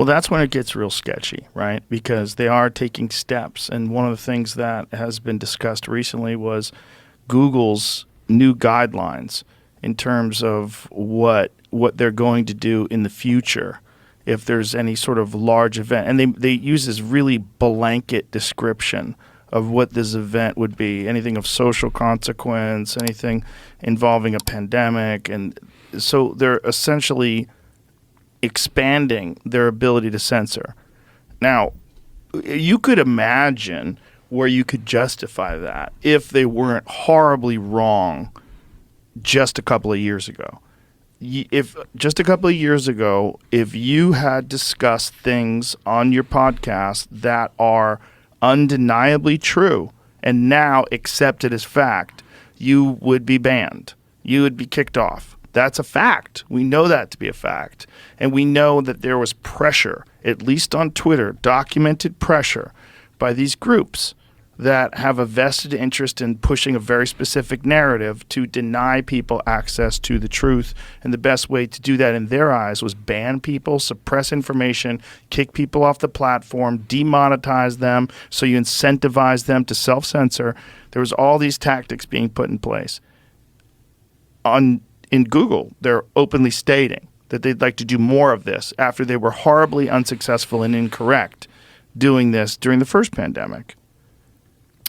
Well, that's when it gets real sketchy, right? Because they are taking steps. And one of the things that has been discussed recently was Google's new guidelines in terms of what they're going to do in the future if there's any sort of large event. And they use this really blanket description of what this event would be, anything of social consequence, anything involving a pandemic. And so they're essentially expanding their ability to censor. Now, you could imagine where you could justify that if they weren't horribly wrong just a couple of years ago. If just a couple of years ago, if you had discussed things on your podcast that are undeniably true and now accepted as fact, you would be banned. You would be kicked off. That's a fact. We know that to be a fact. And we know that there was pressure, at least on Twitter, documented pressure by these groups that have a vested interest in pushing a very specific narrative to deny people access to the truth. And the best way to do that in their eyes was ban people, suppress information, kick people off the platform, demonetize them, so you incentivize them to self-censor. There was all these tactics being put in place. In Google, they're openly stating that they'd like to do more of this after they were horribly unsuccessful and incorrect doing this during the first pandemic.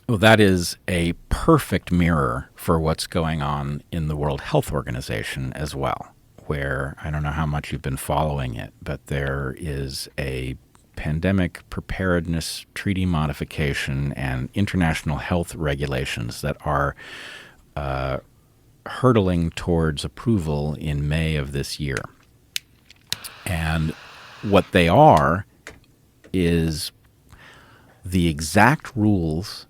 Well, that is a perfect mirror for what's going on in the World Health Organization as well, where I don't know how much you've been following it, but there is a pandemic preparedness treaty modification and international health regulations that are hurtling towards approval in May of this year. And what they are is the exact rules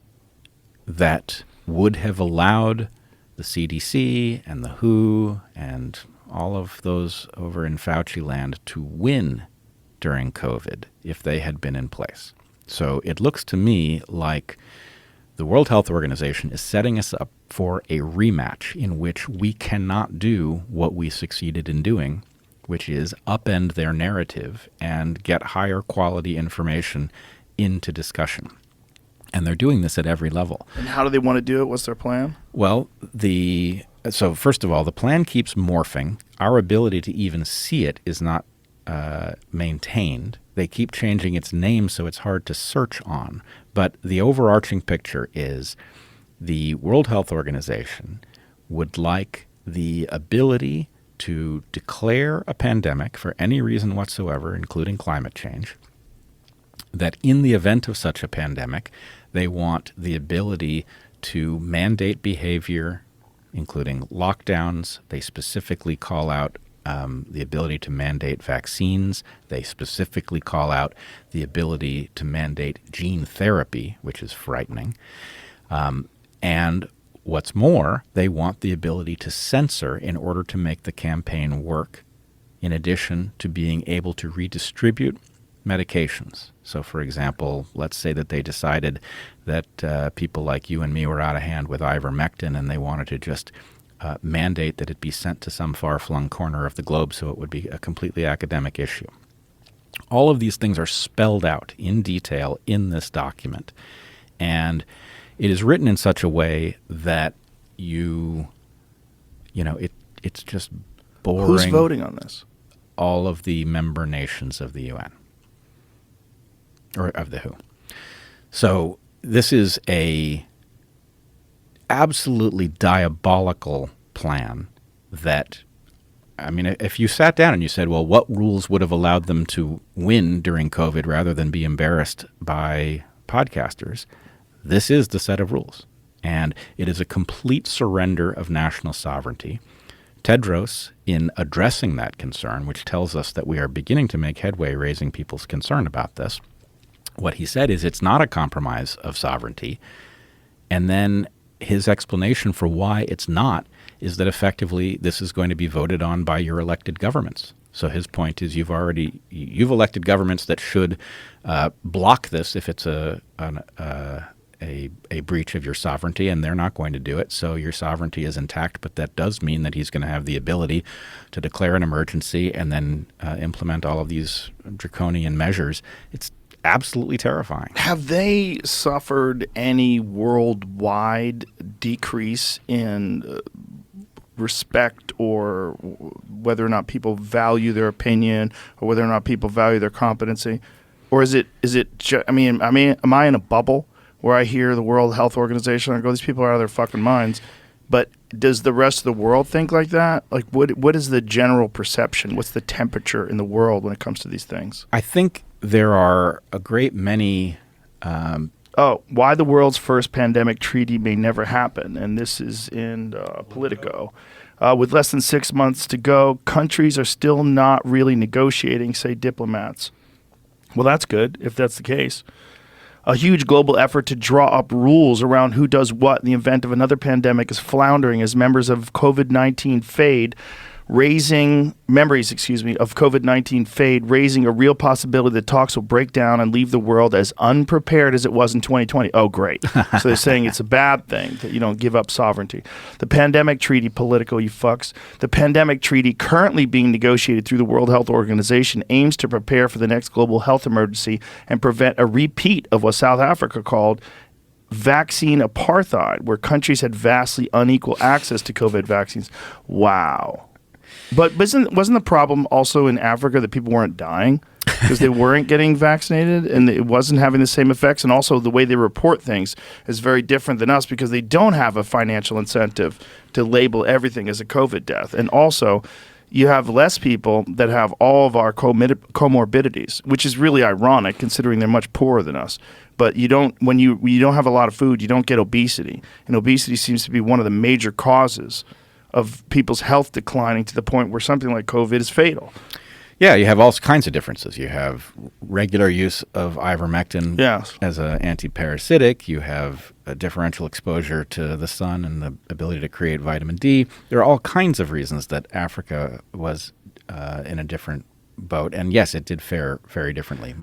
that would have allowed the CDC and the WHO and all of those over in Fauci land to win during COVID if they had been in place. So it looks to me like the World Health Organization is setting us up for a rematch in which we cannot do what we succeeded in doing, which is upend their narrative and get higher quality information into discussion. And they're doing this at every level. And how do they want to do it? What's their plan? Well, so first of all, the plan keeps morphing. Our ability to even see it is not maintained. They keep changing its name so it's hard to search on. But the overarching picture is the World Health Organization would like the ability to declare a pandemic for any reason whatsoever, including climate change, that in the event of such a pandemic, they want the ability to mandate behavior, including lockdowns. They specifically call out the ability to mandate vaccines. They specifically call out the ability to mandate gene therapy, which is frightening. And what's more, they want the ability to censor in order to make the campaign work, in addition to being able to redistribute medications. So, for example, let's say that they decided that people like you and me were out of hand with ivermectin and they wanted to just mandate that it be sent to some far-flung corner of the globe so it would be a completely academic issue. All of these things are spelled out in detail in this document. And it is written in such a way that it's just boring. Who's voting on this? All of the member nations of the UN. Or of the WHO. So this is a absolutely diabolical plan that, I mean, if you sat down and you said, well, what rules would have allowed them to win during COVID rather than be embarrassed by podcasters, this is the set of rules. And it is a complete surrender of national sovereignty. Tedros, in addressing that concern, which tells us that we are beginning to make headway raising people's concern about this, what he said is it's not a compromise of sovereignty. And then his explanation for why it's not is that effectively this is going to be voted on by your elected governments. So his point is you've elected governments that should block this if it's a breach of your sovereignty, and they're not going to do it. So your sovereignty is intact, but that does mean that he's going to have the ability to declare an emergency and then implement all of these draconian measures. It's absolutely terrifying. Have they suffered any worldwide decrease in respect, or whether or not people value their opinion, or whether or not people value their competency? Or is it I mean, am I in a bubble where I hear the World Health Organization and I go, these people are out of their fucking minds? But does the rest of the world think like that? Like, what is the general perception? What's the temperature in the world when it comes to these things? I think there are a great many... why the world's first pandemic treaty may never happen. And this is in Politico. With less than 6 months to go, countries are still not really negotiating, say diplomats. Well, that's good if that's the case. A huge global effort to draw up rules around who does what in the event of another pandemic is floundering as members of COVID-19 fade, raising a real possibility that talks will break down and leave the world as unprepared as it was in 2020. Oh, great. So they're saying it's a bad thing that you don't give up sovereignty. The pandemic treaty, Politico, you fucks. The pandemic treaty currently being negotiated through the World Health Organization aims to prepare for the next global health emergency and prevent a repeat of what South Africa called vaccine apartheid, where countries had vastly unequal access to COVID vaccines. Wow. But wasn't the problem also in Africa that people weren't dying because they weren't getting vaccinated and it wasn't having the same effects? And also the way they report things is very different than us because they don't have a financial incentive to label everything as a COVID death. And also you have less people that have all of our comorbidities, which is really ironic considering they're much poorer than us. But when you don't have a lot of food, you don't get obesity. And obesity seems to be one of the major causes of people's health declining to the point where something like COVID is fatal. Yeah, you have all kinds of differences. You have regular use of ivermectin as an antiparasitic. You have a differential exposure to the sun and the ability to create vitamin D. There are all kinds of reasons that Africa was in a different boat. And yes, it did fare very differently.